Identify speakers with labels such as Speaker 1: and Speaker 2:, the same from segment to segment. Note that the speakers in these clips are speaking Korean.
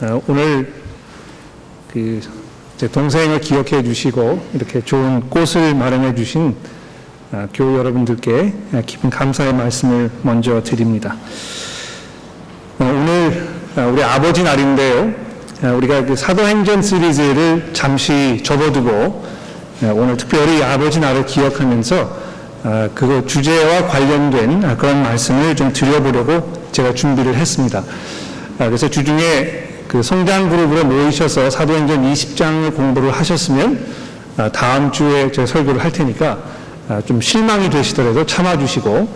Speaker 1: 오늘 제 동생을 기억해 주시고 이렇게 좋은 꽃을 마련해 주신 교우 여러분들께 깊은 감사의 말씀을 먼저 드립니다. 오늘 우리 아버지 날인데요. 우리가 사도행전 시리즈를 잠시 접어두고 오늘 특별히 아버지 날을 기억하면서 그 주제와 관련된 그런 말씀을 좀 드려보려고 제가 준비를 했습니다. 그래서 주중에 그 성장 그룹으로 모이셔서 사도행전 20장을 공부를 하셨으면 다음 주에 제가 설교를 할 테니까 좀 실망이 되시더라도 참아주시고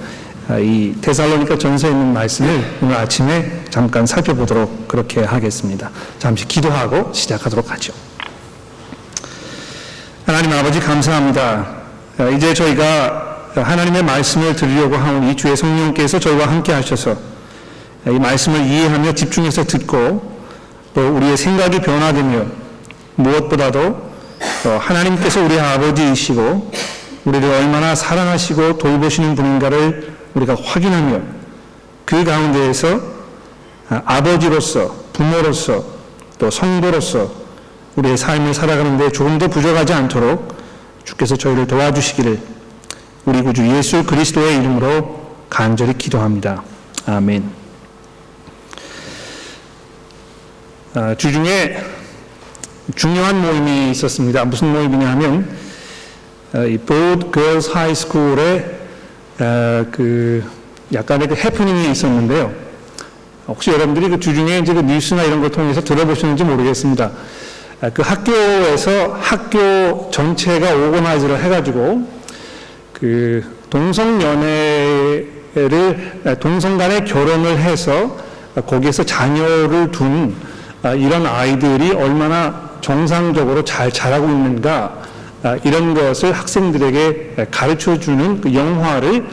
Speaker 1: 이 데살로니가 전서에 있는 말씀을 오늘 아침에 잠깐 살펴보도록 그렇게 하겠습니다. 잠시 기도하고 시작하도록 하죠. 하나님 아버지 감사합니다. 이제 저희가 하나님의 말씀을 들으려고 하는 이 주의 성령께서 저희와 함께 하셔서 이 말씀을 이해하며 집중해서 듣고 또 우리의 생각이 변화되며 무엇보다도 하나님께서 우리 아버지이시고 우리를 얼마나 사랑하시고 돌보시는 분인가를 우리가 확인하며 그 가운데에서 아버지로서 부모로서 또 성도로서 우리의 삶을 살아가는 데 조금 더 부족하지 않도록 주께서 저희를 도와주시기를 우리 구주 예수 그리스도의 이름으로 간절히 기도합니다. 아멘. 주중에 중요한 모임이 있었습니다. 무슨 모임이냐 하면 이 Broad Girls High School에 약간의 해프닝이 있었는데요. 혹시 여러분들이 그 주중에 이제 그 뉴스나 이런 걸 통해서 들어보셨는지 모르겠습니다. 그 학교에서 학교 전체가 오거나이즈를 해가지고 그 동성 간의 결혼을 해서 거기에서 자녀를 둔 이런 아이들이 얼마나 정상적으로 잘 자라고 있는가 이런 것을 학생들에게 가르쳐주는 그 영화를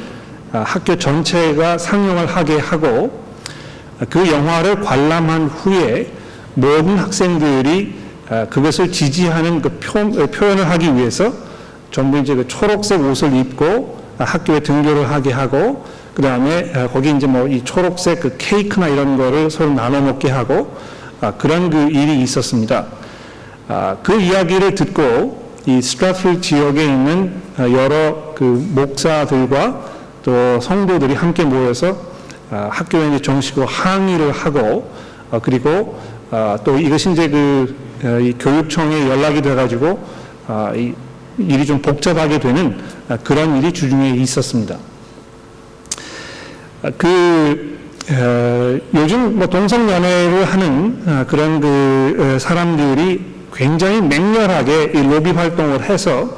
Speaker 1: 학교 전체가 상영을 하게 하고 그 영화를 관람한 후에 모든 학생들이 그것을 지지하는 그 표현을 하기 위해서 전부 이제 그 초록색 옷을 입고 학교에 등교를 하게 하고 그 다음에 거기 이제 뭐 이 초록색 그 케이크나 이런 거를 서로 나눠 먹게 하고 그런 그 일이 있었습니다. 그 이야기를 듣고 이 스트라필드 지역에 있는 여러 그 목사들과 또 성도들이 함께 모여서 학교에 이제 정식으로 항의를 하고 그리고 또 이것이 이제 이 교육청에 연락이 돼가지고 이 일이 좀 복잡하게 되는 그런 일이 주중에 있었습니다. 요즘 뭐 동성연애를 하는 그런 그 사람들이 굉장히 맹렬하게 이 로비 활동을 해서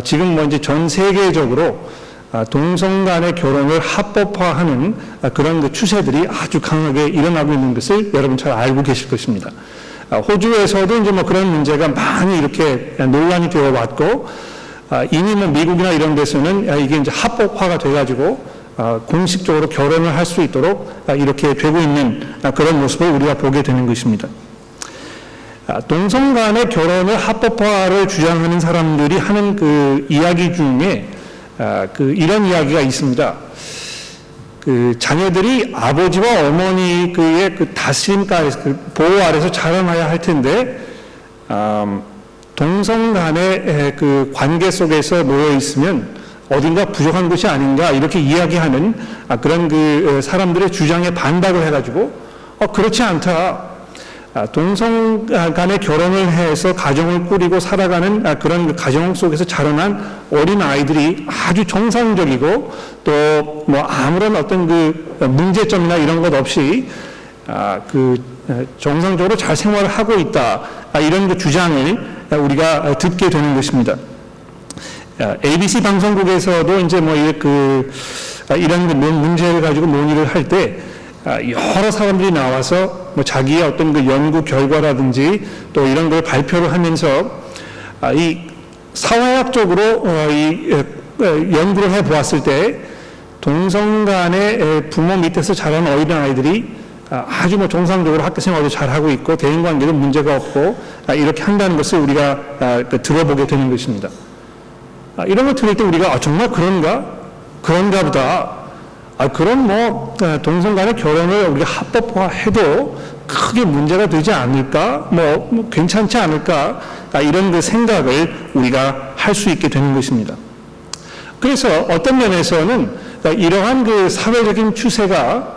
Speaker 1: 지금 뭐 이제 전 세계적으로 동성 간의 결혼을 합법화하는 그런 그 추세들이 아주 강하게 일어나고 있는 것을 여러분 잘 알고 계실 것입니다. 호주에서도 이제 뭐 그런 문제가 많이 이렇게 논란이 되어 왔고 이미 뭐 미국이나 이런 데서는 이게 이제 합법화가 돼가지고 공식적으로 결혼을 할 수 있도록 이렇게 되고 있는 그런 모습을 우리가 보게 되는 것입니다. 동성 간의 결혼을 합법화를 주장하는 사람들이 하는 그 이야기 중에 이런 이야기가 있습니다. 그 자녀들이 아버지와 어머니의 그 다스림 아래서 그 보호 아래서 자라나야 할 텐데 동성 간의 그 관계 속에서 놓여 있으면 어딘가 부족한 것이 아닌가 이렇게 이야기하는 그런 그 사람들의 주장에 반박을 해가지고 그렇지 않다. 동성 간의 결혼을 해서 가정을 꾸리고 살아가는 그런 가정 속에서 자라난 어린 아이들이 아주 정상적이고 또 뭐 아무런 어떤 그 문제점이나 이런 것 없이 정상적으로 잘 생활을 하고 있다. 이런 그 주장을 우리가 듣게 되는 것입니다. ABC 방송국에서도 이제 뭐 이런 문제를 가지고 논의를 할 때 여러 사람들이 나와서 뭐 자기의 어떤 그 연구 결과라든지 또 이런 걸 발표를 하면서 이 사회학적으로 연구를 해 보았을 때 동성 간의 부모 밑에서 자란 어린 아이들이 아주 뭐 정상적으로 학교 생활도 잘 하고 있고 대인 관계도 문제가 없고 이렇게 한다는 것을 우리가 들어보게 되는 것입니다. 이런 걸 들을 때 우리가 정말 그런가 보다. 그럼 뭐 동성 간의 결혼을 우리가 합법화해도 크게 문제가 되지 않을까, 뭐 괜찮지 않을까, 이런 그 생각을 우리가 할 수 있게 되는 것입니다. 그래서 어떤 면에서는 이러한 그 사회적인 추세가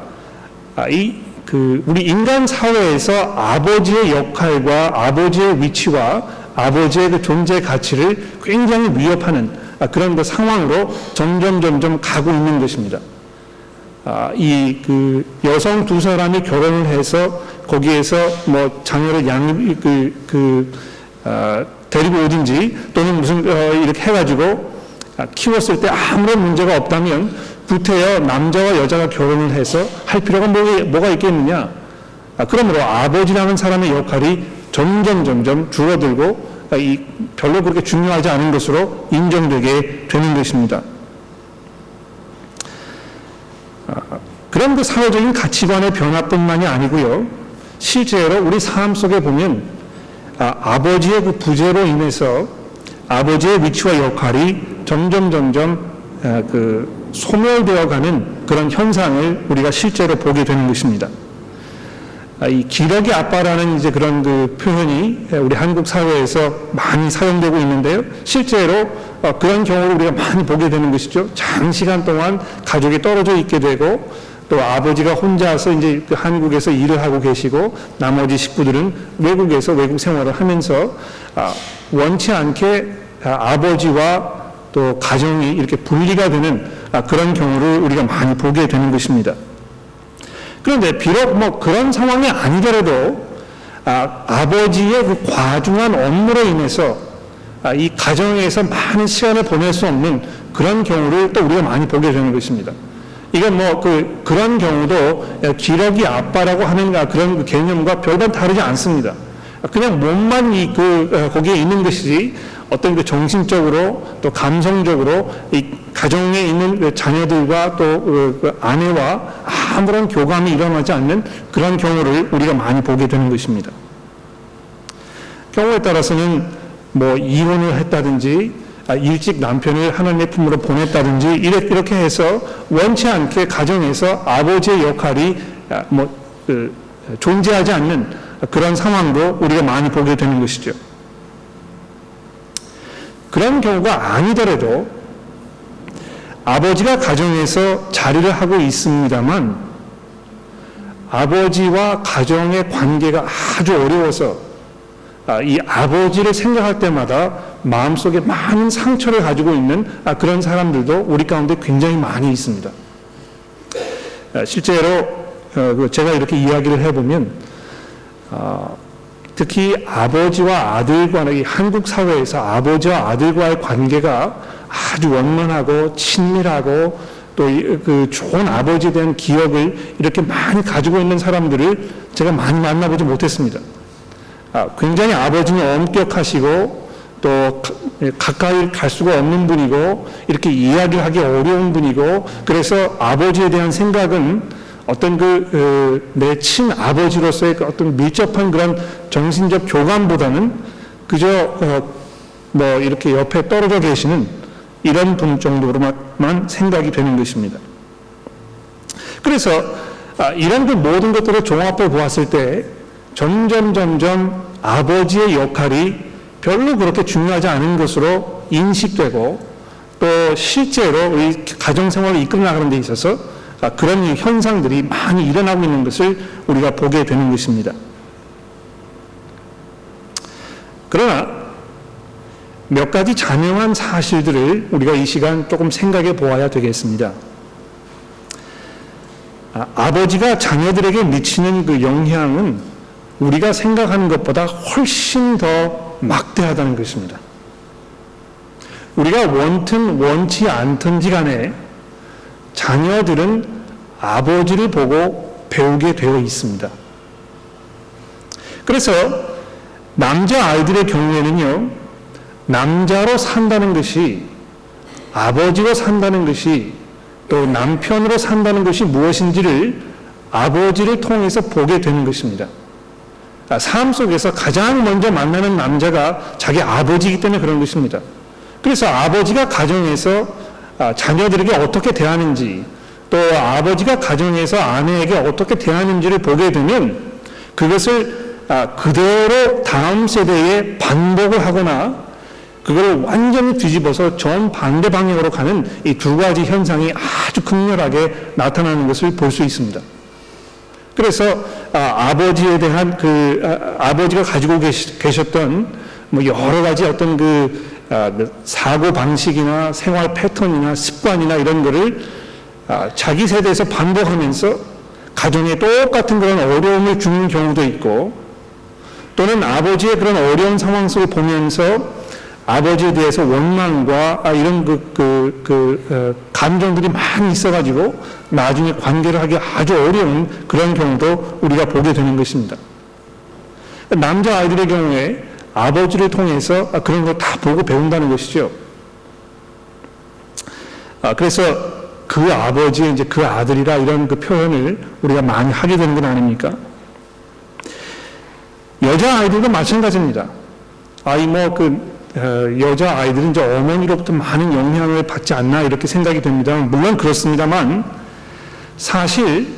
Speaker 1: 우리 인간 사회에서 아버지의 역할과 아버지의 위치와 아버지의 그 존재 가치를 굉장히 위협하는 그런 그 상황으로 점점 가고 있는 것입니다. 그 여성 두 사람이 결혼을 해서 거기에서 뭐 자녀를 데리고 오든지 또는 무슨 이렇게 해가지고 키웠을 때 아무런 문제가 없다면 구태여 남자와 여자가 결혼을 해서 할 필요가 뭐가 있겠느냐. 그러므로 아버지라는 사람의 역할이 점점 줄어들고 별로 그렇게 중요하지 않은 것으로 인정되게 되는 것입니다. 그런 그 사회적인 가치관의 변화뿐만이 아니고요. 실제로 우리 삶 속에 보면 아버지의 그 부재로 인해서 아버지의 위치와 역할이 점점 소멸되어가는 그런 현상을 우리가 실제로 보게 되는 것입니다. 이 기러기 아빠라는 이제 그런 그 표현이 우리 한국 사회에서 많이 사용되고 있는데요. 실제로 그런 경우를 우리가 많이 보게 되는 것이죠. 장시간 동안 가족이 떨어져 있게 되고 또 아버지가 혼자서 이제 한국에서 일을 하고 계시고 나머지 식구들은 외국에서 외국 생활을 하면서 원치 않게 아버지와 또 가정이 이렇게 분리가 되는 그런 경우를 우리가 많이 보게 되는 것입니다. 그런데 비록 뭐 그런 상황이 아니더라도 아버지의 그 과중한 업무로 인해서 이 가정에서 많은 시간을 보낼 수 없는 그런 경우를 또 우리가 많이 보게 되는 것입니다. 이건 뭐 그런 경우도 기러기 아빠라고 하는 그런 개념과 별반 다르지 않습니다. 그냥 몸만 거기에 있는 것이지 어떤 그 정신적으로 또 감성적으로 이 가정에 있는 그 자녀들과 또 그 아내와 아무런 교감이 일어나지 않는 그런 경우를 우리가 많이 보게 되는 것입니다. 경우에 따라서는 뭐 이혼을 했다든지 일찍 남편을 하나님의 품으로 보냈다든지 이렇게 해서 원치 않게 가정에서 아버지의 역할이 존재하지 않는 그런 상황도 우리가 많이 보게 되는 것이죠. 그런 경우가 아니더라도 아버지가 가정에서 자리를 하고 있습니다만 아버지와 가정의 관계가 아주 어려워서 이 아버지를 생각할 때마다 마음속에 많은 상처를 가지고 있는 그런 사람들도 우리 가운데 굉장히 많이 있습니다. 실제로 제가 이렇게 이야기를 해보면 특히 아버지와 아들과의 한국 사회에서 아버지와 아들과의 관계가 아주 원만하고 친밀하고 또 그 좋은 아버지에 대한 기억을 이렇게 많이 가지고 있는 사람들을 제가 많이 만나보지 못했습니다. 굉장히 아버지는 엄격하시고 또 가까이 갈 수가 없는 분이고 이렇게 이야기를 하기 어려운 분이고 그래서 아버지에 대한 생각은 어떤 내 친아버지로서의 어떤 밀접한 그런 정신적 교감보다는 그저 이렇게 옆에 떨어져 계시는 이런 분 정도로만 생각이 되는 것입니다. 그래서 이런 그 모든 것들을 종합해 보았을 때 점점 아버지의 역할이 별로 그렇게 중요하지 않은 것으로 인식되고 또 실제로 이 가정생활을 이끌어 나가는 데 있어서 그런 현상들이 많이 일어나고 있는 것을 우리가 보게 되는 것입니다. 그러나 몇 가지 자명한 사실들을 우리가 이 시간 조금 생각해 보아야 되겠습니다. 아버지가 자녀들에게 미치는 그 영향은 우리가 생각하는 것보다 훨씬 더 막대하다는 것입니다. 우리가 원튼 원치 않든지 간에 자녀들은 아버지를 보고 배우게 되어 있습니다. 그래서 남자 아이들의 경우에는요, 남자로 산다는 것이, 아버지로 산다는 것이, 또 남편으로 산다는 것이 무엇인지를 아버지를 통해서 보게 되는 것입니다. 삶 속에서 가장 먼저 만나는 남자가 자기 아버지이기 때문에 그런 것입니다. 그래서 아버지가 가정에서 자녀들에게 어떻게 대하는지, 또 아버지가 가정에서 아내에게 어떻게 대하는지를 보게 되면 그것을 그대로 다음 세대에 반복을 하거나 그걸 완전히 뒤집어서 정반대 방향으로 가는 이 두 가지 현상이 아주 극렬하게 나타나는 것을 볼 수 있습니다. 그래서 아버지에 대한 아버지가 가지고 계셨던 뭐 여러 가지 어떤 사고 방식이나 생활 패턴이나 습관이나 이런 거를 자기 세대에서 반복하면서 가정에 똑같은 그런 어려움을 주는 경우도 있고, 또는 아버지의 그런 어려운 상황 속을 보면서 아버지에 대해서 원망과 이런 감정들이 많이 있어가지고 나중에 관계를 하기 아주 어려운 그런 경우도 우리가 보게 되는 것입니다. 남자 아이들의 경우에 아버지를 통해서 그런 거 다 보고 배운다는 것이죠. 그래서 그 아버지의 이제 그 아들이라 이런 표현을 우리가 많이 하게 되는 건 아닙니까? 여자 아이들도 마찬가지입니다. 여자 아이들은 이제 어머니로부터 많은 영향을 받지 않나 이렇게 생각이 됩니다. 물론 그렇습니다만 사실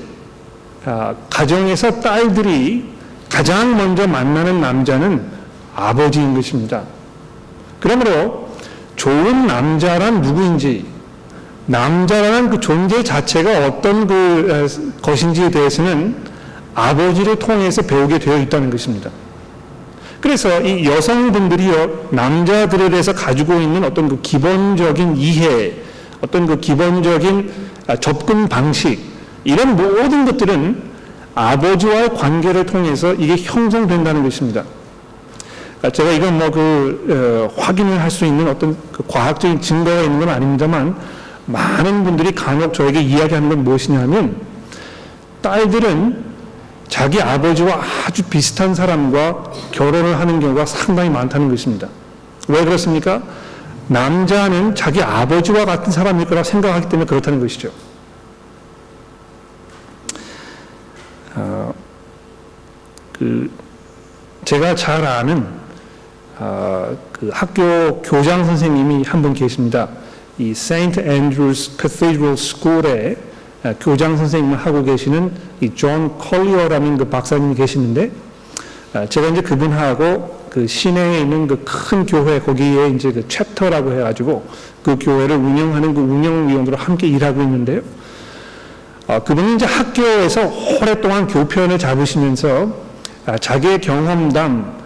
Speaker 1: 가정에서 딸들이 가장 먼저 만나는 남자는 아버지인 것입니다. 그러므로 좋은 남자란 누구인지, 남자라는 그 존재 자체가 어떤 것인지에 대해서는 아버지를 통해서 배우게 되어 있다는 것입니다. 그래서 이 여성분들이요, 남자들에 대해서 가지고 있는 어떤 기본적인 이해, 어떤 기본적인 접근 방식, 이런 모든 것들은 아버지와의 관계를 통해서 이게 형성된다는 것입니다. 제가 이건 확인을 할 수 있는 어떤 과학적인 증거가 있는 건 아닙니다만, 많은 분들이 간혹 저에게 이야기하는 건 무엇이냐면, 딸들은 자기 아버지와 아주 비슷한 사람과 결혼을 하는 경우가 상당히 많다는 것입니다. 왜 그렇습니까? 남자는 자기 아버지와 같은 사람일 거라 생각하기 때문에 그렇다는 것이죠. 제가 잘 아는 학교 교장 선생님이 한 분 계십니다. 이 St. Andrews Cathedral School에 교장 선생님을 하고 계시는 이 존 컬리어라는 박사님이 계시는데, 제가 이제 그분하고 시내에 있는 큰 교회, 거기에 이제 챕터라고 해가지고 그 교회를 운영하는 운영위원으로 함께 일하고 있는데요. 그분이 이제 학교에서 오랫동안 교편을 잡으시면서 자기의 경험담,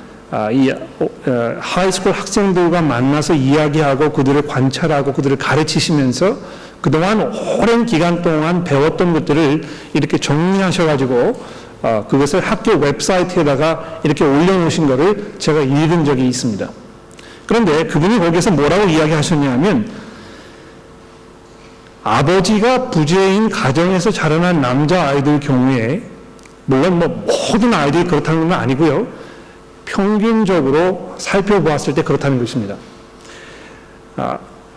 Speaker 1: 하이스쿨 학생들과 만나서 이야기하고 그들을 관찰하고 그들을 가르치시면서 그동안 오랜 기간 동안 배웠던 것들을 이렇게 정리하셔가지고 그것을 학교 웹사이트에다가 이렇게 올려놓으신 것을 제가 읽은 적이 있습니다. 그런데 그분이 거기서 뭐라고 이야기하셨냐면, 아버지가 부재인 가정에서 자라난 남자아이들 경우에, 물론 모든 아이들이 그렇다는 건 아니고요, 평균적으로 살펴보았을 때 그렇다는 것입니다.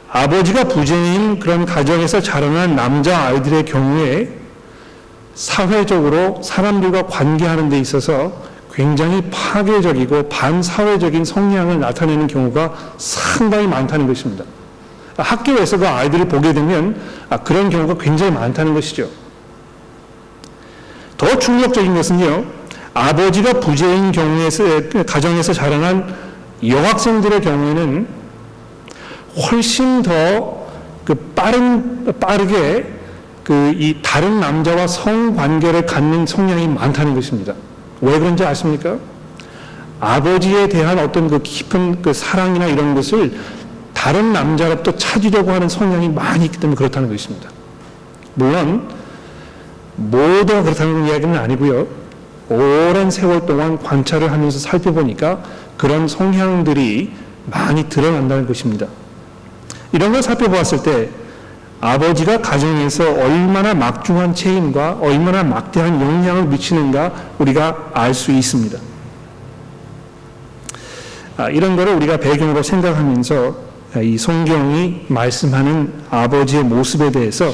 Speaker 1: 아버지가 부재인 그런 가정에서 자라난 남자아이들의 경우에 사회적으로 사람들과 관계하는 데 있어서 굉장히 파괴적이고 반사회적인 성향을 나타내는 경우가 상당히 많다는 것입니다. 학교에서 그 아이들을 보게 되면 그런 경우가 굉장히 많다는 것이죠. 더 충격적인 것은요, 아버지가 부재인 가정에서 자라난 여학생들의 경우에는 훨씬 더 빠르게 이 다른 남자와 성관계를 갖는 성향이 많다는 것입니다. 왜 그런지 아십니까? 아버지에 대한 어떤 깊은 사랑이나 이런 것을 다른 남자로부터 찾으려고 하는 성향이 많이 있기 때문에 그렇다는 것입니다. 물론 모두가 그렇다는 이야기는 아니고요, 오랜 세월 동안 관찰을 하면서 살펴보니까 그런 성향들이 많이 드러난다는 것입니다. 이런 걸 살펴보았을 때 아버지가 가정에서 얼마나 막중한 책임과 얼마나 막대한 영향을 미치는가 우리가 알 수 있습니다. 이런 거를 우리가 배경으로 생각하면서 이 성경이 말씀하는 아버지의 모습에 대해서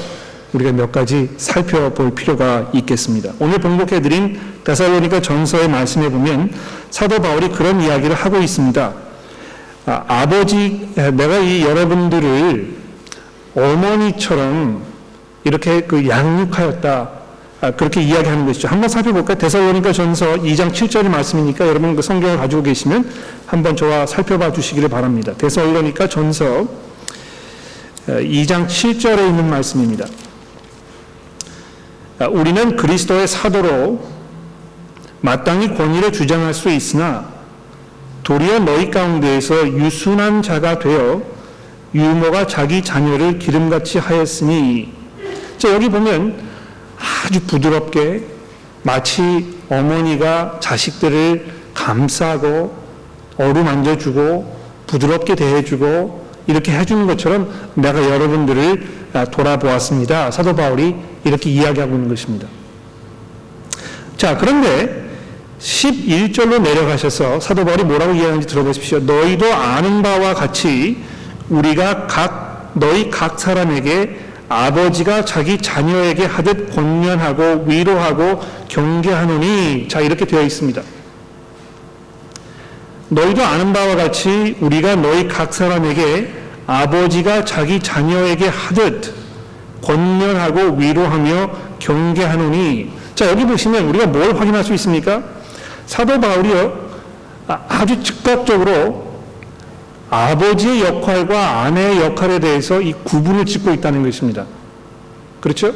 Speaker 1: 우리가 몇 가지 살펴볼 필요가 있겠습니다. 오늘 봉독해드린 데살로니가 전서의 말씀에 보면 사도 바울이 그런 이야기를 하고 있습니다. 내가 이 여러분들을 어머니처럼 이렇게 양육하였다. 그렇게 이야기하는 것이죠. 한번 살펴볼까요? 데살로니가 전서 2장 7절의 말씀이니까 여러분 그 성경을 가지고 계시면 한번 저와 살펴봐 주시기를 바랍니다. 데살로니가 전서 2장 7절에 있는 말씀입니다. 우리는 그리스도의 사도로 마땅히 권위를 주장할 수 있으나 도리어 너희 가운데에서 유순한 자가 되어 유모가 자기 자녀를 기름같이 하였으니, 자, 여기 보면 아주 부드럽게 마치 어머니가 자식들을 감싸고 어루만져주고 부드럽게 대해주고 이렇게 해주는 것처럼 내가 여러분들을 돌아보았습니다. 사도 바울이 이렇게 이야기하고 있는 것입니다. 자, 그런데 11절로 내려가셔서 사도 바울이 뭐라고 이야기하는지 들어보십시오. 너희도 아는 바와 같이 우리가 너희 각 사람에게 아버지가 자기 자녀에게 하듯 권면하고 위로하고 경계하노니, 자, 이렇게 되어 있습니다. 너희도 아는 바와 같이 우리가 너희 각 사람에게 아버지가 자기 자녀에게 하듯 권면하고 위로하며 경계하노니, 자, 여기 보시면 우리가 뭘 확인할 수 있습니까? 사도 바울이요, 아주 즉각적으로 아버지의 역할과 아내의 역할에 대해서 이 구분을 짓고 있다는 것입니다. 그렇죠?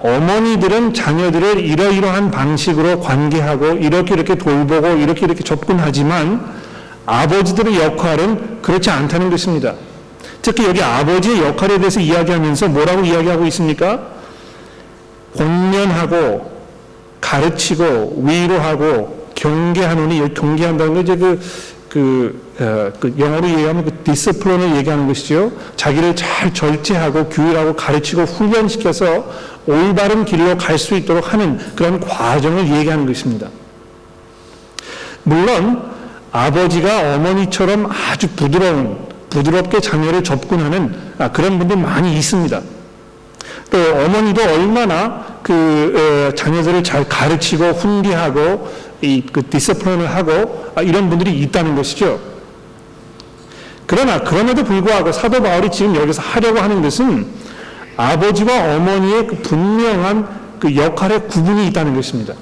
Speaker 1: 어머니들은 자녀들을 이러이러한 방식으로 관계하고 이렇게 돌보고 이렇게 접근하지만 아버지들의 역할은 그렇지 않다는 것입니다. 특히 여기 아버지의 역할에 대해서 이야기하면서 뭐라고 이야기하고 있습니까? 권면하고 가르치고 위로하고 경계하노니, 여기 경계한다는 건 이제 영어로 얘기하면 디스플린을 얘기하는 것이죠. 자기를 잘 절제하고 규율하고 가르치고 훈련시켜서 올바른 길로 갈 수 있도록 하는 그런 과정을 얘기하는 것입니다. 물론 아버지가 어머니처럼 아주 부드럽게 자녀를 접근하는 그런 분들 많이 있습니다. 또 어머니도 얼마나 자녀들을 잘 가르치고 훈계하고 디스플린을 하고 이런 분들이 있다는 것이죠. 그럼에도 불구하고 사도 바울이 지금 여기서 하려고 하는 것은 아버지와 어머니의 분명한 역할의 구분이 있다는 것입니다.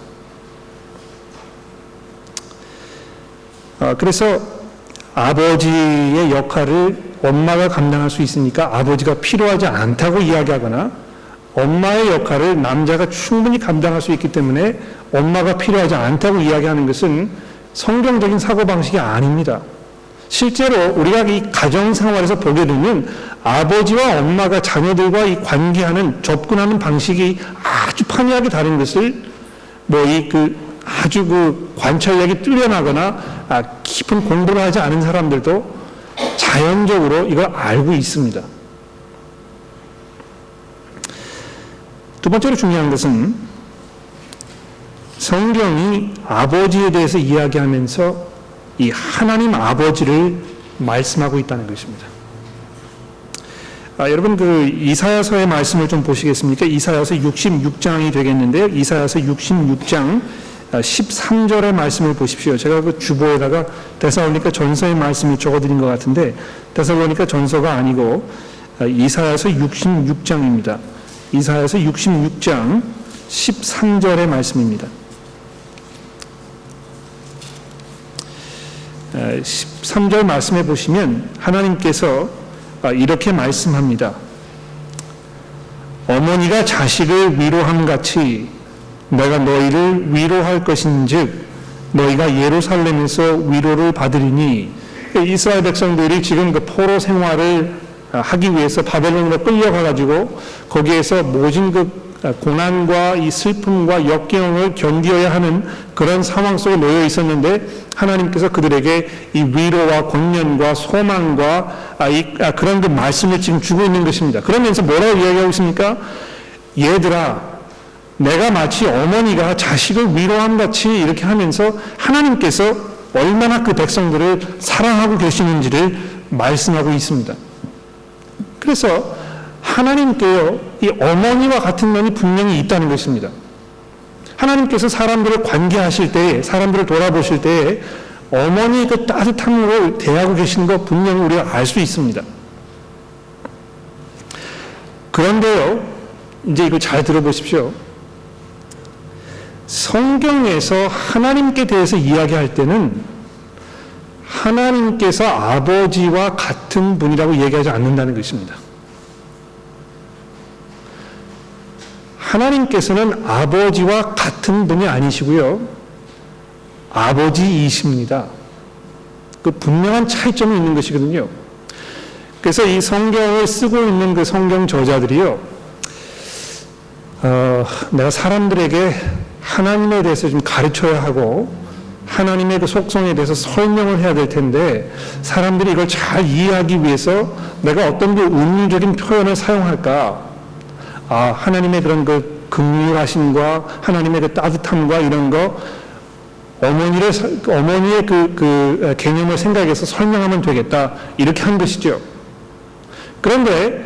Speaker 1: 그래서 아버지의 역할을 엄마가 감당할 수 있으니까 아버지가 필요하지 않다고 이야기하거나, 엄마의 역할을 남자가 충분히 감당할 수 있기 때문에 엄마가 필요하지 않다고 이야기하는 것은 성경적인 사고방식이 아닙니다. 실제로 우리가 이 가정생활에서 보게 되면 아버지와 엄마가 자녀들과 이 관계하는, 접근하는 방식이 아주 판이하게 다른 것을 아주 관찰력이 뚜렷하거나 깊은 공부를 하지 않은 사람들도 자연적으로 이걸 알고 있습니다. 두 번째로 중요한 것은 성경이 아버지에 대해서 이야기하면서 이 하나님 아버지를 말씀하고 있다는 것입니다. 여러분 이사야서의 말씀을 좀 보시겠습니까? 이사야서 66장이 되겠는데요. 이사야서 66장 13절의 말씀을 보십시오. 제가 주보에다가 데살로니가 전서의 말씀을 적어드린 것 같은데 데살로니가 전서가 아니고 이사야서 66장입니다. 이사야서 66장 13절의 말씀입니다. 13절 말씀해 보시면 하나님께서 이렇게 말씀합니다. 어머니가 자식을 위로함 같이 내가 너희를 위로할 것인즉 너희가 예루살렘에서 위로를 받으리니, 이스라엘 백성들이 지금 포로 생활을 하기 위해서 바벨론으로 끌려가가지고 거기에서 모진 고난과 이 슬픔과 역경을 견디어야 하는 그런 상황 속에 놓여 있었는데 하나님께서 그들에게 이 위로와 권면과 소망과 그런 말씀을 지금 주고 있는 것입니다. 그러면서 뭐라고 이야기하고 있습니까? 얘들아, 내가 마치 어머니가 자식을 위로함 같이 이렇게 하면서 하나님께서 얼마나 그 백성들을 사랑하고 계시는지를 말씀하고 있습니다. 그래서 하나님께요, 이 어머니와 같은 면이 분명히 있다는 것입니다. 하나님께서 사람들을 관계하실 때에, 사람들을 돌아보실 때에 어머니의 따뜻함으로 대하고 계시는 거 분명히 우리가 알 수 있습니다. 그런데요, 이제 이거 잘 들어보십시오. 성경에서 하나님께 대해서 이야기할 때는 하나님께서 아버지와 같은 분이라고 얘기하지 않는다는 것입니다. 하나님께서는 아버지와 같은 분이 아니시고요. 아버지이십니다. 그 분명한 차이점이 있는 것이거든요. 그래서 이 성경을 쓰고 있는 그 성경 저자들이요, 내가 사람들에게 하나님에 대해서 좀 가르쳐야 하고 하나님의 그 속성에 대해서 설명을 해야 될 텐데 사람들이 이걸 잘 이해하기 위해서 내가 어떤 그 은유적인 표현을 사용할까? 하나님의 그런 그 긍휼하심과 하나님의 그 따뜻함과 이런 거 어머니의 그 개념을 생각해서 설명하면 되겠다, 이렇게 한 것이죠. 그런데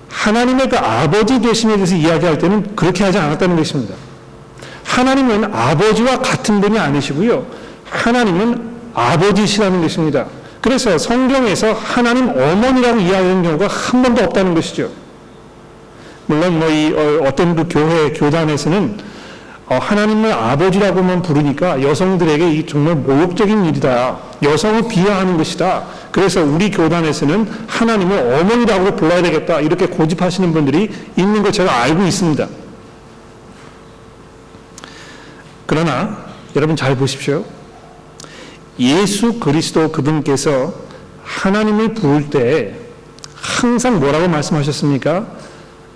Speaker 1: 하나님의 그 아버지 되심에 대해서 이야기할 때는 그렇게 하지 않았다는 것입니다. 하나님은 아버지와 같은 분이 아니시고요. 하나님은 아버지시라는 것입니다. 그래서 성경에서 하나님 어머니라고 이야기하는 경우가 한 번도 없다는 것이죠. 물론 어떤 그 교단에서는 하나님을 아버지라고만 부르니까 여성들에게 이 정말 모욕적인 일이다, 여성을 비하하는 것이다, 그래서 우리 교단에서는 하나님을 어머니라고 불러야 되겠다, 이렇게 고집하시는 분들이 있는 걸 제가 알고 있습니다. 그러나 여러분 잘 보십시오. 예수 그리스도 그분께서 하나님을 부를 때 항상 뭐라고 말씀하셨습니까?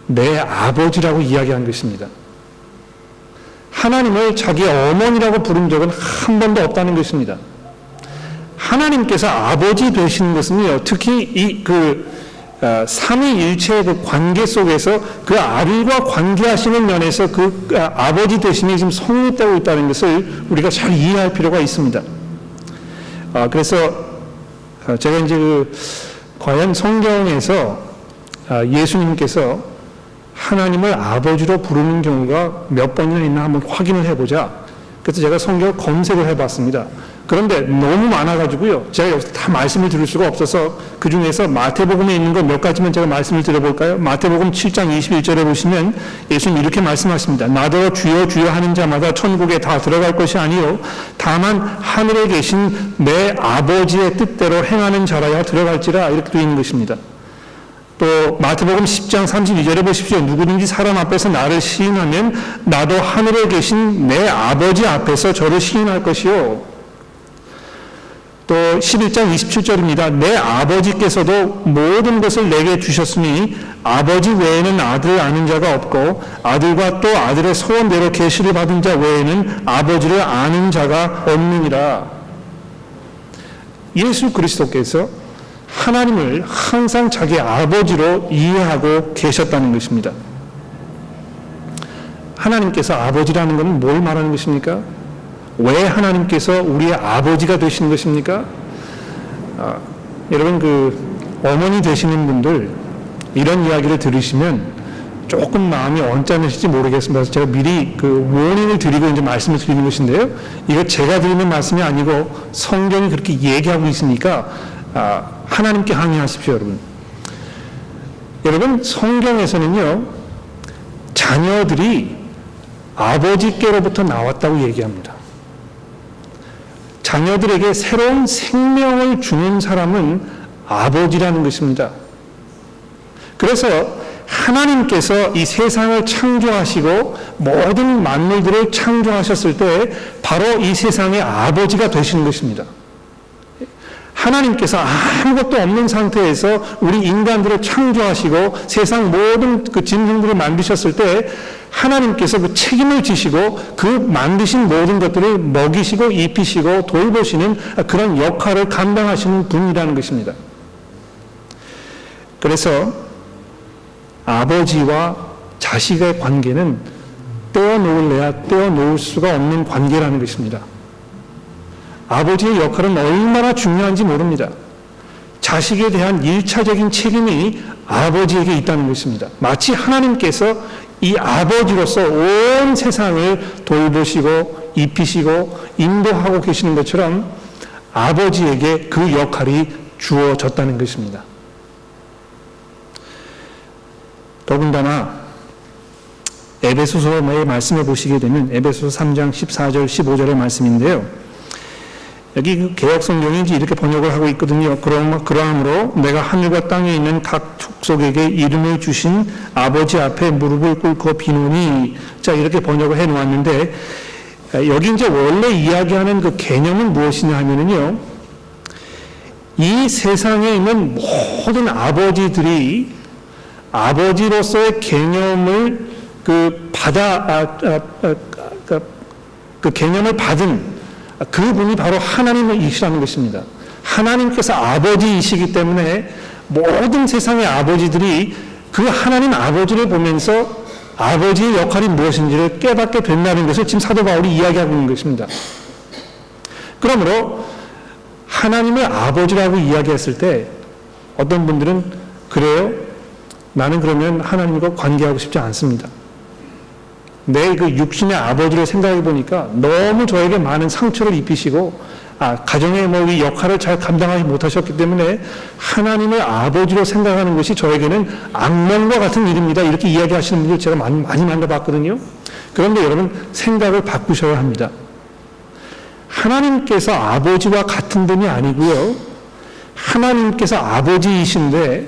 Speaker 1: 내 아버지라고 이야기한 것입니다. 하나님을 자기 어머니라고 부른 적은 한 번도 없다는 것입니다. 하나님께서 아버지 되시는 것은요, 특히 이 삼위일체의 그 관계 속에서 그 아들과 관계하시는 면에서 그 아버지 되심이 지금 성립되고 있다는 것을 우리가 잘 이해할 필요가 있습니다. 그래서 제가 이제 과연 성경에서 예수님께서 하나님을 아버지로 부르는 경우가 몇 번이나 있나 한번 확인을 해보자. 그래서 제가 성경을 검색을 해봤습니다. 그런데 너무 많아가지고요, 제가 여기서 다 말씀을 드릴 수가 없어서 그 중에서 마태복음에 있는 것 몇 가지만 제가 말씀을 드려볼까요? 마태복음 7장 21절에 보시면 예수님 이렇게 말씀하십니다. 나더러 주여 주여 하는 자마다 천국에 다 들어갈 것이 아니요 다만 하늘에 계신 내 아버지의 뜻대로 행하는 자라야 들어갈지라, 이렇게 되어 있는 것입니다. 또 마태복음 10장 32절에 보십시오. 누구든지 사람 앞에서 나를 시인하면 나도 하늘에 계신 내 아버지 앞에서 저를 시인할 것이요. 또 11장 27절입니다. 내 아버지께서도 모든 것을 내게 주셨으니 아버지 외에는 아들을 아는 자가 없고 아들과 또 아들의 소원대로 계시를 받은 자 외에는 아버지를 아는 자가 없느니라. 예수 그리스도께서 하나님을 항상 자기 아버지로 이해하고 계셨다는 것입니다. 하나님께서 아버지라는 것은 뭘 말하는 것입니까? 왜 하나님께서 우리의 아버지가 되시는 것입니까? 여러분 어머니 되시는 분들 이런 이야기를 들으시면 조금 마음이 언짢으실지 모르겠습니다. 그래서 제가 미리 원인을 드리고 이제 말씀을 드리는 것인데요. 이거 제가 드리는 말씀이 아니고 성경이 그렇게 얘기하고 있으니까 하나님께 항의하십시오, 여러분. 여러분, 성경에서는요, 자녀들이 아버지께로부터 나왔다고 얘기합니다. 자녀들에게 새로운 생명을 주는 사람은 아버지라는 것입니다. 그래서 하나님께서 이 세상을 창조하시고 모든 만물들을 창조하셨을 때 바로 이 세상의 아버지가 되시는 것입니다. 하나님께서 아무것도 없는 상태에서 우리 인간들을 창조하시고 세상 모든 그 짐승들을 만드셨을 때 하나님께서 그 책임을 지시고 그 만드신 모든 것들을 먹이시고 입히시고 돌보시는 그런 역할을 감당하시는 분이라는 것입니다. 그래서 아버지와 자식의 관계는 떼어놓을래야 떼어놓을 수가 없는 관계라는 것입니다. 아버지의 역할은 얼마나 중요한지 모릅니다. 자식에 대한 1차적인 책임이 아버지에게 있다는 것입니다. 마치 하나님께서 이 아버지로서 온 세상을 돌보시고 입히시고 인도하고 계시는 것처럼 아버지에게 그 역할이 주어졌다는 것입니다. 더군다나 에베소서의 말씀을 보시게 되면 에베소서 3장 14절 15절의 말씀인데요. 여기 그 개역성경인지 이렇게 번역을 하고 있거든요. 그러므로 내가 하늘과 땅에 있는 각 족속에게 이름을 주신 아버지 앞에 무릎을 꿇고 비노니, 자 이렇게 번역을 해 놓았는데, 여기 이제 원래 이야기하는 그 개념은 무엇이냐 하면은요, 이 세상에 있는 모든 아버지들이 아버지로서의 개념을 그 개념을 받은 그분이 바로 하나님이시라는 것입니다. 하나님께서 아버지이시기 때문에 모든 세상의 아버지들이 그 하나님 아버지를 보면서 아버지의 역할이 무엇인지를 깨닫게 된다는 것을 지금 사도 바울이 이야기하고 있는 것입니다. 그러므로 하나님을 아버지라고 이야기했을 때 어떤 분들은 그래요? 나는 그러면 하나님과 관계하고 싶지 않습니다. 내 그 육신의 아버지를 생각해 보니까 너무 저에게 많은 상처를 입히시고 가정의 이 역할을 잘 감당하지 못하셨기 때문에 하나님을 아버지로 생각하는 것이 저에게는 악몽과 같은 일입니다. 이렇게 이야기하시는 분들 제가 많이 만나봤거든요. 그런데 여러분 생각을 바꾸셔야 합니다. 하나님께서 아버지와 같은 분이 아니고요. 하나님께서 아버지이신데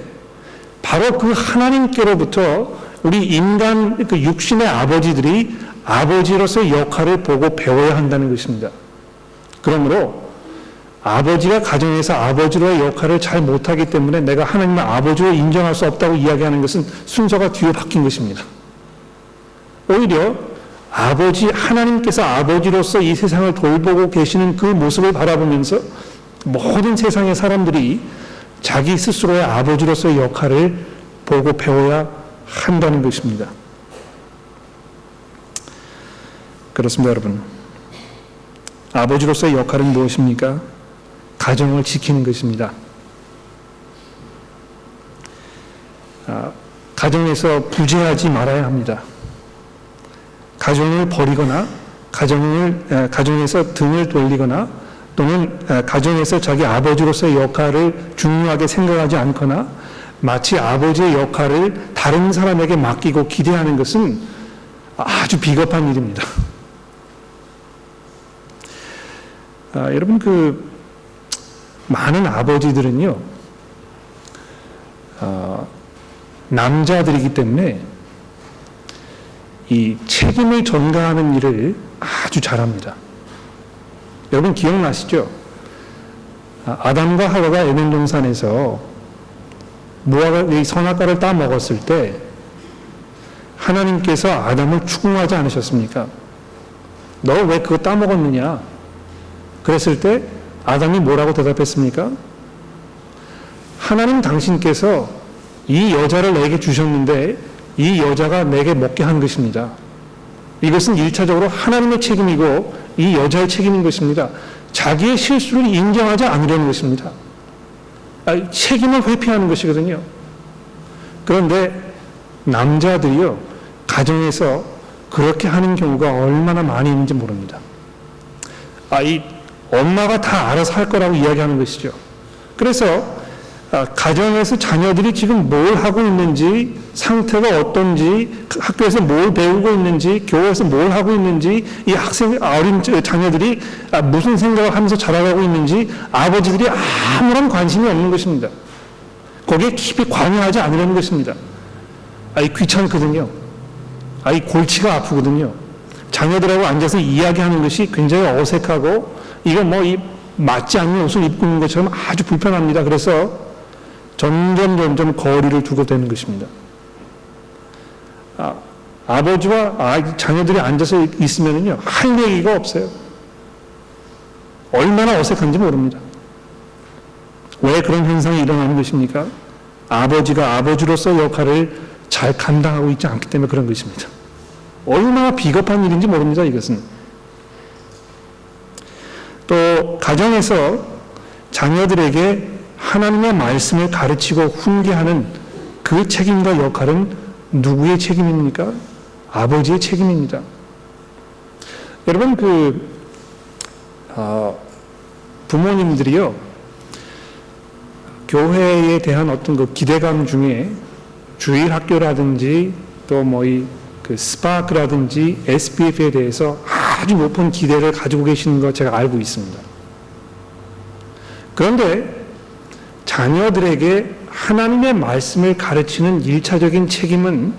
Speaker 1: 바로 그 하나님께로부터 우리 인간 그 육신의 아버지들이 아버지로서의 역할을 보고 배워야 한다는 것입니다. 그러므로 아버지가 가정에서 아버지로의 역할을 잘 못하기 때문에 내가 하나님을 아버지로 인정할 수 없다고 이야기하는 것은 순서가 뒤로 바뀐 것입니다. 오히려 하나님께서 아버지로서 이 세상을 돌보고 계시는 그 모습을 바라보면서 모든 세상의 사람들이 자기 스스로의 아버지로서의 역할을 보고 배워야 한다는 것입니다. 그렇습니다, 여러분. 아버지로서의 역할은 무엇입니까? 가정을 지키는 것입니다. 가정에서 부재하지 말아야 합니다. 가정을 버리거나 가정에서 등을 돌리거나 또는 가정에서 자기 아버지로서의 역할을 중요하게 생각하지 않거나 마치 아버지의 역할을 다른 사람에게 맡기고 기대하는 것은 아주 비겁한 일입니다. 여러분 많은 아버지들은요 남자들이기 때문에 이 책임을 전가하는 일을 아주 잘합니다. 여러분 기억나시죠? 아담과 하와가 에덴 동산에서 무화과 선악과를 따 먹었을 때 하나님께서 아담을 추궁하지 않으셨습니까? 너 왜 그거 따 먹었느냐? 그랬을 때 아담이 뭐라고 대답했습니까? 하나님 당신께서 이 여자를 내게 주셨는데 이 여자가 내게 먹게 한 것입니다. 이것은 1차적으로 하나님의 책임이고 이 여자의 책임인 것입니다. 자기의 실수를 인정하지 않으려는 것입니다. 책임을 회피하는 것이거든요. 그런데 남자들이요, 가정에서 그렇게 하는 경우가 얼마나 많이 있는지 모릅니다. 이 엄마가 다 알아서 할 거라고 이야기하는 것이죠. 그래서 가정에서 자녀들이 지금 뭘 하고 있는지, 상태가 어떤지, 학교에서 뭘 배우고 있는지, 교회에서 뭘 하고 있는지, 이 어린 자녀들이 무슨 생각을 하면서 자라가고 있는지 아버지들이 아무런 관심이 없는 것입니다. 거기에 깊이 관여하지 않으려는 것입니다. 귀찮거든요. 골치가 아프거든요. 자녀들하고 앉아서 이야기하는 것이 굉장히 어색하고 이거 맞지 않는 옷을 입고 있는 것처럼 아주 불편합니다. 그래서 점점 거리를 두게 되는 것입니다. 아버지와 자녀들이 앉아서 있으면요, 할 얘기가 없어요. 얼마나 어색한지 모릅니다. 왜 그런 현상이 일어나는 것입니까? 아버지가 아버지로서 역할을 잘 감당하고 있지 않기 때문에 그런 것입니다. 얼마나 비겁한 일인지 모릅니다, 이것은. 또 가정에서 자녀들에게 하나님의 말씀을 가르치고 훈계하는 그 책임과 역할은 누구의 책임입니까? 아버지의 책임입니다. 여러분 부모님들이요, 교회에 대한 어떤 기대감 중에 주일 학교라든지 또 그 스파크라든지 SPF에 대해서 아주 높은 기대를 가지고 계시는 거 제가 알고 있습니다. 그런데 자녀들에게 하나님의 말씀을 가르치는 1차적인 책임은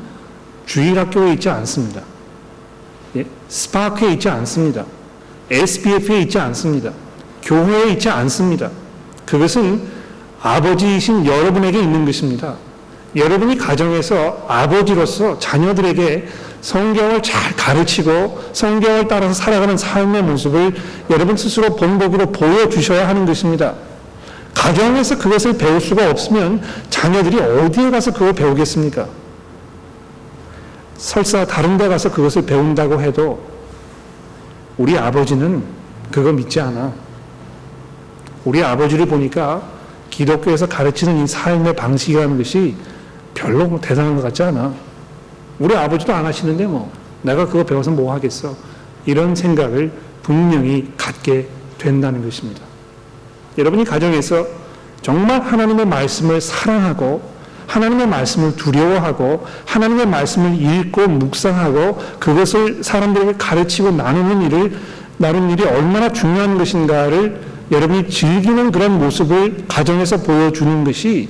Speaker 1: 주일학교에 있지 않습니다. 예? 스파크에 있지 않습니다. SPF에 있지 않습니다. 교회에 있지 않습니다. 그것은 아버지이신 여러분에게 있는 것입니다. 여러분이 가정에서 아버지로서 자녀들에게 성경을 잘 가르치고 성경을 따라서 살아가는 삶의 모습을 여러분 스스로 본보기로 보여주셔야 하는 것입니다. 가정에서 그것을 배울 수가 없으면 자녀들이 어디에 가서 그걸 배우겠습니까? 설사 다른 데 가서 그것을 배운다고 해도 우리 아버지는 그거 믿지 않아. 우리 아버지를 보니까 기독교에서 가르치는 이 삶의 방식이라는 것이 별로 대단한 것 같지 않아. 우리 아버지도 안 하시는데 뭐 내가 그거 배워서 뭐 하겠어. 이런 생각을 분명히 갖게 된다는 것입니다. 여러분이 가정에서 정말 하나님의 말씀을 사랑하고 하나님의 말씀을 두려워하고 하나님의 말씀을 읽고 묵상하고 그것을 사람들에게 가르치고 나누는 일이 얼마나 중요한 것인가를 여러분이 즐기는 그런 모습을 가정에서 보여주는 것이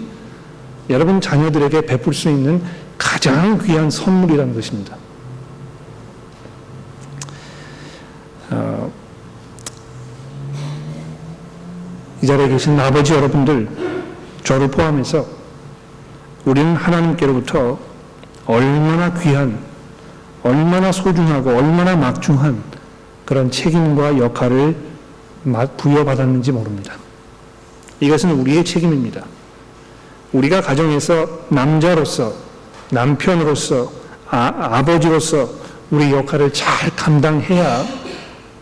Speaker 1: 여러분 자녀들에게 베풀 수 있는 가장 귀한 선물이라는 것입니다. 이 자리에 계신 아버지 여러분들, 저를 포함해서 우리는 하나님께로부터 얼마나 귀한, 얼마나 소중하고 얼마나 막중한 그런 책임과 역할을 부여받았는지 모릅니다. 이것은 우리의 책임입니다. 우리가 가정에서 남자로서, 남편으로서, 아버지로서 우리 역할을 잘 감당해야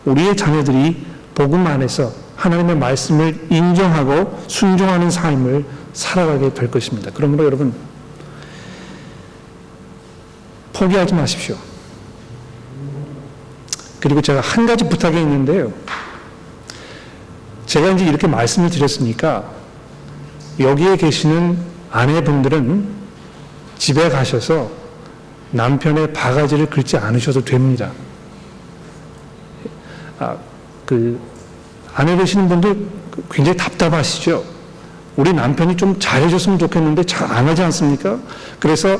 Speaker 1: 우리의 자녀들이 복음 안에서 하나님의 말씀을 인정하고 순종하는 삶을 살아가게 될 것입니다. 그러므로 여러분, 포기하지 마십시오. 그리고 제가 한 가지 부탁이 있는데요. 제가 이제 이렇게 말씀을 드렸으니까 여기에 계시는 아내분들은 집에 가셔서 남편의 바가지를 긁지 않으셔도 됩니다. 아내 되시는 분들 굉장히 답답하시죠? 우리 남편이 좀 잘해줬으면 좋겠는데 잘 안 하지 않습니까? 그래서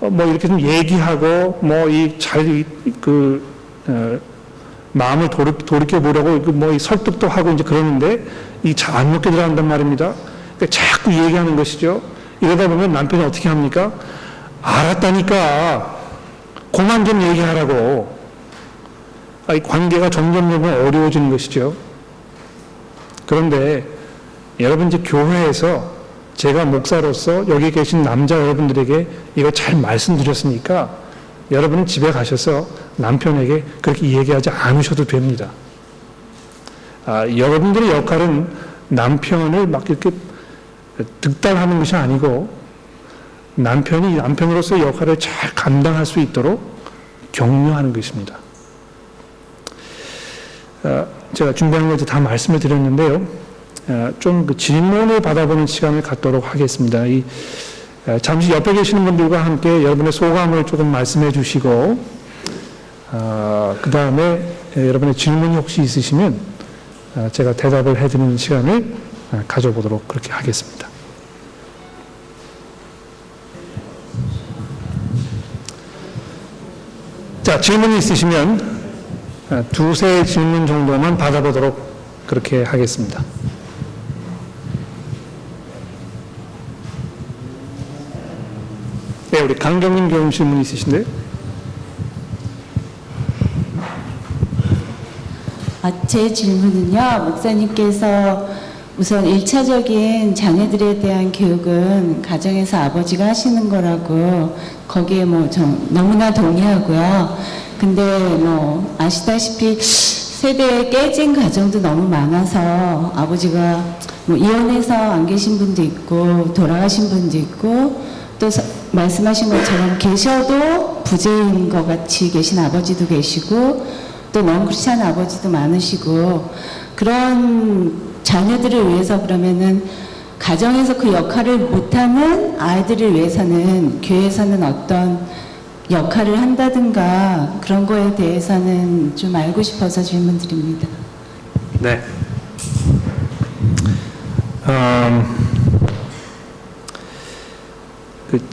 Speaker 1: 뭐 이렇게 좀 얘기하고 마음을 돌이켜 보려고 뭐 설득도 하고 이제 그러는데 이 잘 안 먹게 들어간단 말입니다. 그러니까 자꾸 얘기하는 것이죠. 이러다 보면 남편이 어떻게 합니까? 알았다니까 그만 좀 얘기하라고. 이 관계가 점점 어려워지는 것이죠. 그런데 여러분 이제 교회에서 제가 목사로서 여기 계신 남자 여러분들에게 이거 잘 말씀드렸으니까 여러분은 집에 가셔서 남편에게 그렇게 얘기하지 않으셔도 됩니다. 여러분들의 역할은 남편을 막 이렇게 득달하는 것이 아니고 남편이 남편으로서의 역할을 잘 감당할 수 있도록 격려하는 것입니다. 제가 준비한 거 다 말씀을 드렸는데요. 좀 그 질문을 받아보는 시간을 갖도록 하겠습니다. 잠시 옆에 계시는 분들과 함께 여러분의 소감을 조금 말씀해 주시고, 그 다음에 여러분의 질문이 혹시 있으시면 제가 대답을 해드리는 시간을 가져보도록 그렇게 하겠습니다. 자, 질문이 있으시면 두세 질문 정도만 받아보도록 그렇게 하겠습니다. 네, 우리 강경림 교훈 질문 있으신데요?
Speaker 2: 제 질문은요, 목사님께서 우선 1차적인 자녀들에 대한 교육은 가정에서 아버지가 하시는 거라고 거기에 너무나 동의하고요. 근데 아시다시피 세대에 깨진 가정도 너무 많아서 아버지가 이혼해서 안 계신 분도 있고 돌아가신 분도 있고 또 말씀하신 것처럼 계셔도 부재인 것 같이 계신 아버지도 계시고 또 너무 그렇지 않은 아버지도 많으시고 그런 자녀들을 위해서 그러면은 가정에서 그 역할을 못하는 아이들을 위해서는 교회에서는 어떤 역할을 한다든가 그런 거에 대해서는 좀 알고 싶어서 질문드립니다.
Speaker 1: 네.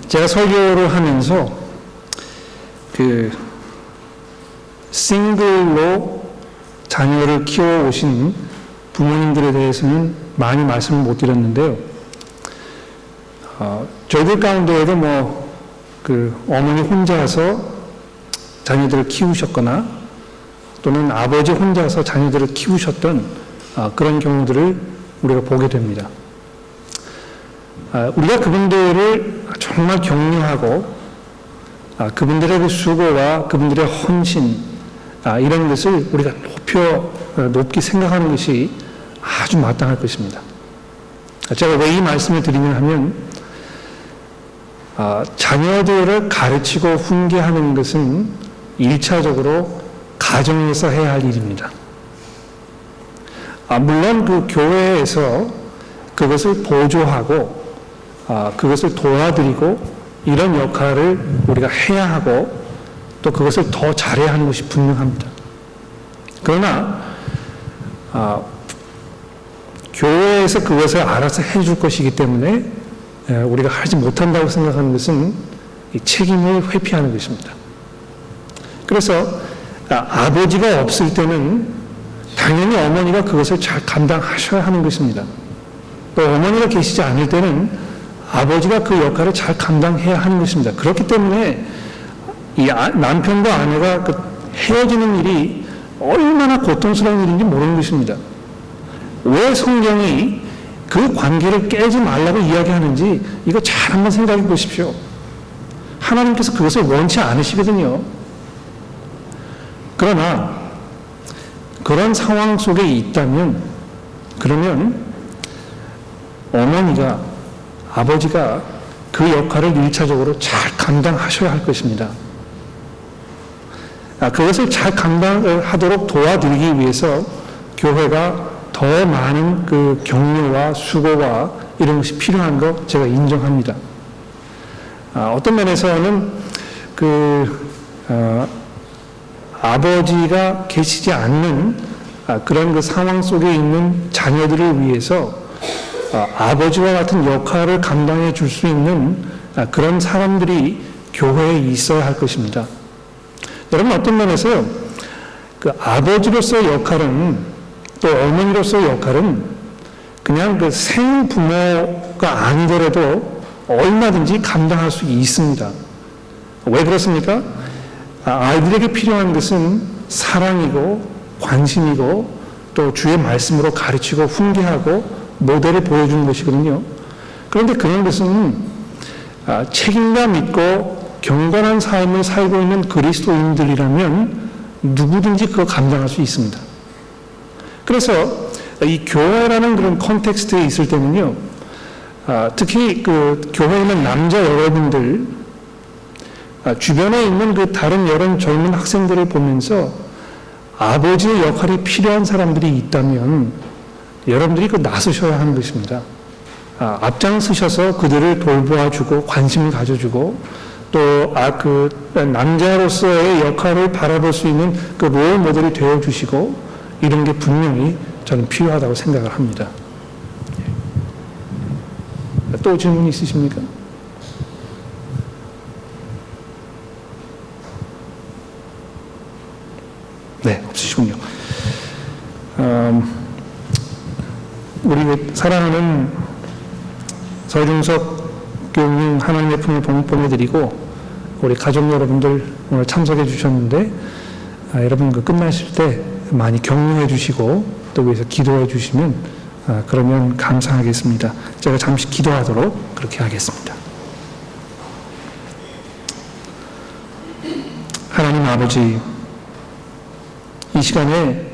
Speaker 1: 제가 설교를 하면서 싱글로 자녀를 키워오신 부모님들에 대해서는 많이 말씀을 못 드렸는데요. 저희들 가운데에도 어머니 혼자서 자녀들을 키우셨거나 또는 아버지 혼자서 자녀들을 키우셨던 그런 경우들을 우리가 보게 됩니다. 우리가 그분들을 정말 격려하고 그분들의 그 수고와 그분들의 헌신 이런 것을 우리가 높이 생각하는 것이 아주 마땅할 것입니다. 제가 왜 이 말씀을 드리냐 하면 자녀들을 가르치고 훈계하는 것은 1차적으로 가정에서 해야 할 일입니다. 물론 그 교회에서 그것을 보조하고 그것을 도와드리고 이런 역할을 우리가 해야 하고 또 그것을 더 잘해야 하는 것이 분명합니다. 그러나 교회에서 그것을 알아서 해줄 것이기 때문에 우리가 하지 못한다고 생각하는 것은 이 책임을 회피하는 것입니다. 그래서 아버지가 없을 때는 당연히 어머니가 그것을 잘 감당하셔야 하는 것입니다. 또 어머니가 계시지 않을 때는 아버지가 그 역할을 잘 감당해야 하는 것입니다. 그렇기 때문에 이 남편과 아내가 헤어지는 일이 얼마나 고통스러운 일인지 모르는 것입니다. 왜 성경이 그 관계를 깨지 말라고 이야기하는지 이거 잘 한번 생각해 보십시오. 하나님께서 그것을 원치 않으시거든요. 그러나 그런 상황 속에 있다면 그러면 어머니가 아버지가 그 역할을 1차적으로 잘 감당하셔야 할 것입니다. 그것을 잘 감당하도록 도와드리기 위해서 교회가 더 많은 그 격려와 수고와 이런 것이 필요한 거 제가 인정합니다. 어떤 면에서는 아버지가 계시지 않는 그런 그 상황 속에 있는 자녀들을 위해서 아버지와 같은 역할을 감당해 줄 수 있는 그런 사람들이 교회에 있어야 할 것입니다. 여러분 어떤 면에서요, 그 아버지로서의 역할은 또 어머니로서의 역할은 그냥 그 생부모가 아니더라도 얼마든지 감당할 수 있습니다. 왜 그렇습니까? 아이들에게 필요한 것은 사랑이고 관심이고 또 주의 말씀으로 가르치고 훈계하고 모델을 보여주는 것이거든요. 그런데 그런 것은 책임감 있고 경건한 삶을 살고 있는 그리스도인들이라면 누구든지 그거 감당할 수 있습니다. 그래서 이 교회라는 그런 컨텍스트에 있을 때는요, 특히 그 교회에 있는 남자 여러분들, 주변에 있는 그 다른 여러 젊은 학생들을 보면서 아버지의 역할이 필요한 사람들이 있다면 여러분들이 그 나서셔야 하는 것입니다. 앞장서셔서 그들을 돌보아주고 관심을 가져주고 또 그 남자로서의 역할을 바라볼 수 있는 그 롤 모델이 되어주시고 이런 게 분명히 저는 필요하다고 생각을 합니다. 또 질문 있으십니까? 네, 없으시군요. 우리 사랑하는 서중석 교우님 하나님의 품에 보내드리고 우리 가족 여러분들 오늘 참석해 주셨는데 여러분 끝나실 때 많이 격려해 주시고 또 위해서 기도해 주시면 그러면 감사하겠습니다. 제가 잠시 기도하도록 그렇게 하겠습니다. 하나님 아버지, 이 시간에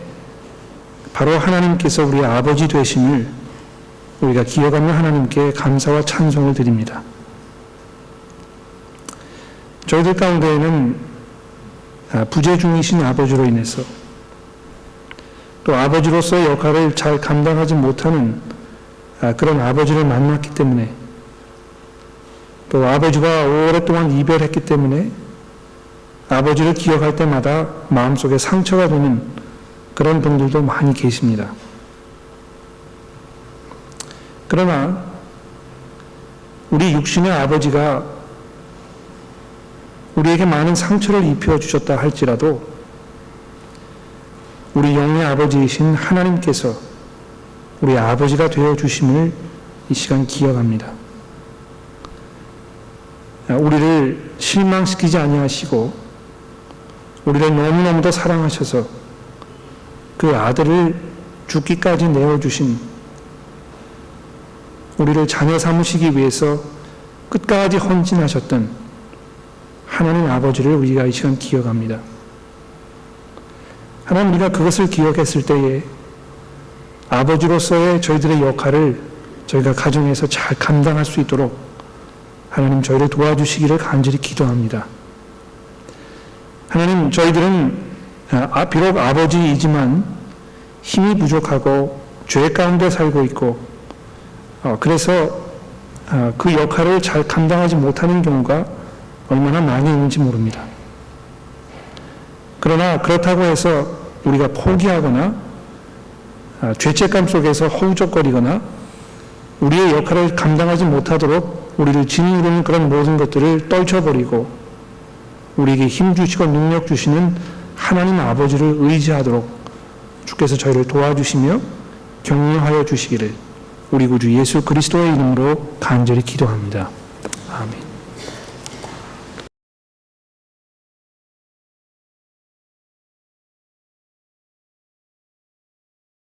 Speaker 1: 바로 하나님께서 우리 아버지 되심을 우리가 기억하며 하나님께 감사와 찬송을 드립니다. 저희들 가운데에는 부재 중이신 아버지로 인해서 또 아버지로서의 역할을 잘 감당하지 못하는 그런 아버지를 만났기 때문에 또 아버지와 오랫동안 이별했기 때문에 아버지를 기억할 때마다 마음속에 상처가 되는 그런 분들도 많이 계십니다. 그러나 우리 육신의 아버지가 우리에게 많은 상처를 입혀주셨다 할지라도 우리 영의 아버지이신 하나님께서 우리 아버지가 되어주심을 이 시간 기억합니다. 우리를 실망시키지 아니하시고 우리를 너무너무도 사랑하셔서 그 아들을 죽기까지 내어주신 우리를 자녀 삼으시기 위해서 끝까지 헌신하셨던 하나님 아버지를 우리가 이 시간 기억합니다. 하나님, 우리가 그것을 기억했을 때에 아버지로서의 저희들의 역할을 저희가 가정에서 잘 감당할 수 있도록 하나님 저희를 도와주시기를 간절히 기도합니다. 하나님, 저희들은 비록 아버지이지만 힘이 부족하고 죄 가운데 살고 있고 그래서 그 역할을 잘 감당하지 못하는 경우가 얼마나 많이 있는지 모릅니다. 그러나 그렇다고 해서 우리가 포기하거나 죄책감 속에서 허우적거리거나 우리의 역할을 감당하지 못하도록 우리를 짓누르는 그런 모든 것들을 떨쳐버리고 우리에게 힘 주시고 능력 주시는 하나님 아버지를 의지하도록 주께서 저희를 도와주시며 격려하여 주시기를 우리 구주 예수 그리스도의 이름으로 간절히 기도합니다. 아멘.